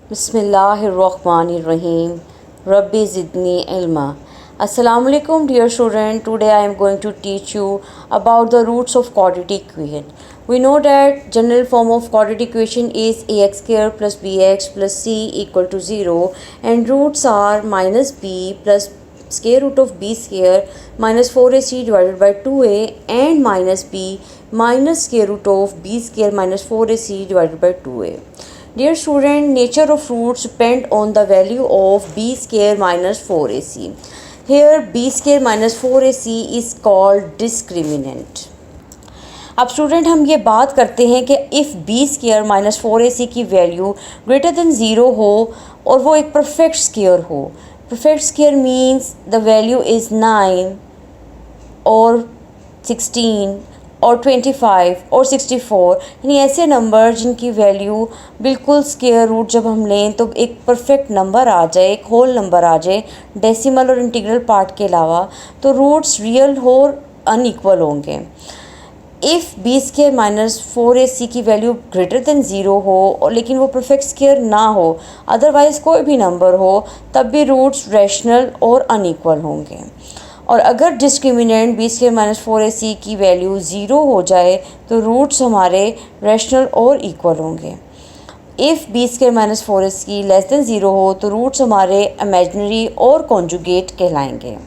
Bismillahirrahmanirrahim. Rabbi zidni ilma. Assalamu alaikum dear student. Today I am going to teach you about the roots of quadratic equation. We know that general form of quadratic equation is ax square plus bx plus c equal to 0 and roots are minus b plus square root of b square minus 4ac divided by 2a and minus b minus square root of b square minus 4ac divided by 2a. Dear student, nature of roots depend on the value of b square minus 4ac. Here b square minus 4ac is called discriminant. अब student हम ये बात करते हैं कि if B square minus 4ac की value greater than zero हो और वो एक परफेक्ट स्केयर हो. Perfect square means the value is 9 और 16 और 25 और 64, यानी ऐसे नंबर जिनकी वैल्यू बिल्कुल स्क्वायर रूट जब हम लें तो एक परफेक्ट नंबर आ जाए, एक होल नंबर आ जाए डेसिमल और इंटीग्रल पार्ट के अलावा, तो रूट्स रियल हो और अनइक्वल होंगे. If B square minus 4ac की वैल्यू ग्रेटर देन ज़ीरो हो और लेकिन वो परफेक्ट स्केयर ना हो, अदरवाइज़ कोई भी नंबर हो, तब भी रूट्स रैशनल और अनइक्वल होंगे. और अगर discriminant B square minus 4ac की वैल्यू ज़ीरो हो जाए तो रूट्स हमारे रैशनल और इक्वल होंगे. If B square minus 4ac less than zero हो तो रूट्स हमारे इमेजिनरी और कॉन्जुगेट कहलाएंगे.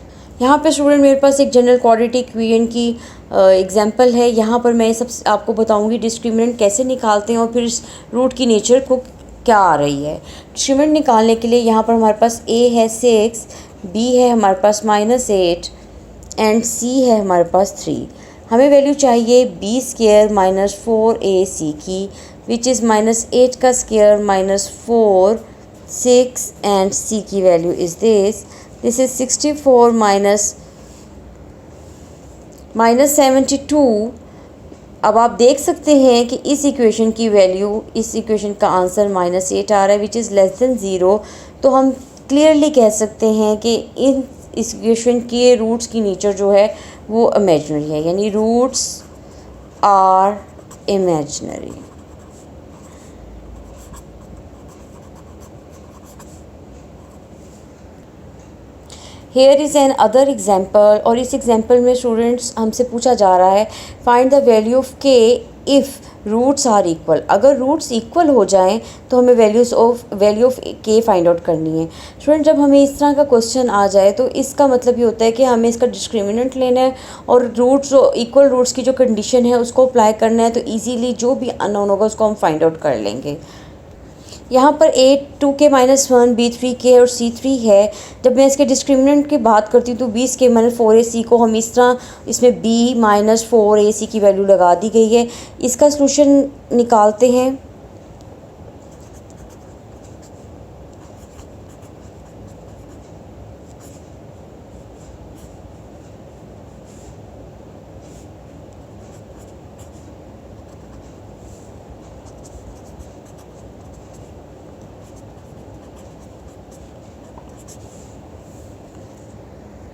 यहाँ पे स्टूडेंट मेरे पास एक जनरल क्वाड्रेटिक इक्वेशन की एग्जांपल है. यहाँ पर मैं सब आपको बताऊँगी डिस्क्रिमिनेंट कैसे निकालते हैं और फिर इस रूट की नेचर को क्या आ रही है. डिस्क्रिमिनेंट निकालने के लिए यहाँ पर हमारे पास a है 6, b है हमारे पास -8 एंड c है हमारे पास 3. हमें वैल्यू चाहिए b स्केयर माइनस 4ac की, विच इज़ -8 का स्केयर -4 6 एंड c की वैल्यू इज़ दिस इज़ 64 -72. अब आप देख सकते हैं कि इस इक्वेशन की वैल्यू, इस इक्वेशन का आंसर -8 आ रहा है which is less than zero. तो हम क्लियरली कह सकते हैं कि इस इक्वेशन के रूट्स की नेचर जो है वो इमेजिनरी है, यानी roots are imaginary. Here is another example, और इस एग्जाम्पल में स्टूडेंट्स हमसे पूछा जा रहा है फाइंड द वैल्यू ऑफ के इफ़ रूट्स आर इक्वल. अगर रूट्स इक्वल हो जाएं तो हमें वैल्यू ऑफ के फाइंड आउट करनी है. स्टूडेंट जब हमें इस तरह का क्वेश्चन आ जाए तो इसका मतलब ये होता है कि हमें इसका डिस्क्रिमिनेंट लेना है और रूट्स इक्वल रूट्स की जो कंडीशन है उसको अप्लाई करना है, तो ईजीली जो भी अननोन होगा उसको हम फाइंड आउट कर लेंगे. यहाँ पर a2k-1 b3k और c3 है. जब मैं इसके डिस्क्रिमिनेंट की बात करती हूँ तो b स्केयर माइनस 4ac को हम इस तरह, इसमें b माइनस 4ac की वैल्यू लगा दी गई है. इसका सलूशन निकालते हैं.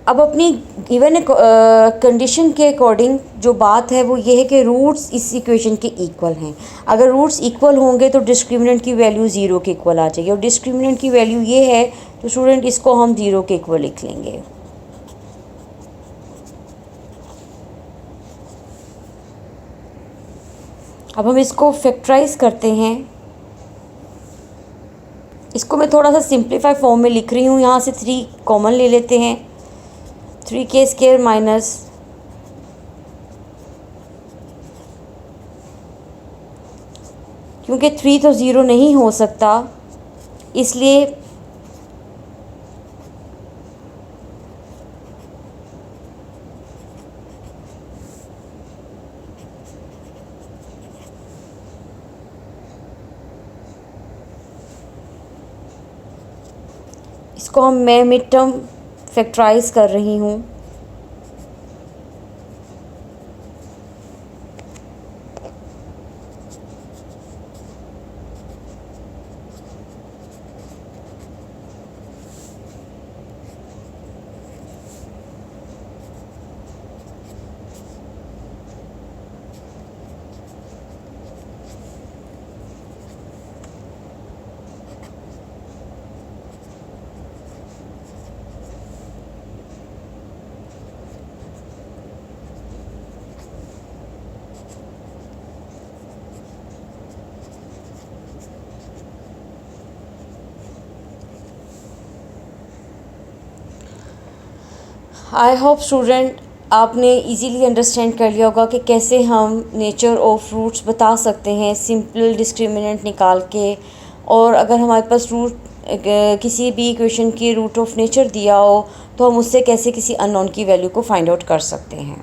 अब अपनी गिवन कंडीशन के अकॉर्डिंग जो बात है वो ये है कि रूट्स इस इक्वेशन के इक्वल हैं. अगर रूट्स इक्वल होंगे तो डिस्क्रिमिनेंट की वैल्यू ज़ीरो के इक्वल आ जाएगी, और डिस्क्रिमिनेंट की वैल्यू ये है तो स्टूडेंट इसको हम ज़ीरो के इक्वल लिख लेंगे. अब हम इसको फैक्टराइज करते हैं. इसको मैं थोड़ा सा सिंप्लीफाई फॉर्म में लिख रही हूँ. यहाँ से 3 कॉमन ले लेते हैं. 3k स्केयर माइनस क्योंकि 3 तो ज़ीरो नहीं हो सकता, इसलिए इसको मैं मिड टर्म फैक्टराइज कर रही हूँ. आई होप स्टूडेंट आपने इजीली अंडरस्टैंड कर लिया होगा कि कैसे हम नेचर ऑफ रूट्स बता सकते हैं सिंपल डिस्क्रिमिनेंट निकाल के। और अगर हमारे पास रूट किसी भी इक्वेशन की रूट ऑफ नेचर दिया हो तो हम उससे कैसे किसी अननोन की वैल्यू को फाइंड आउट कर सकते हैं।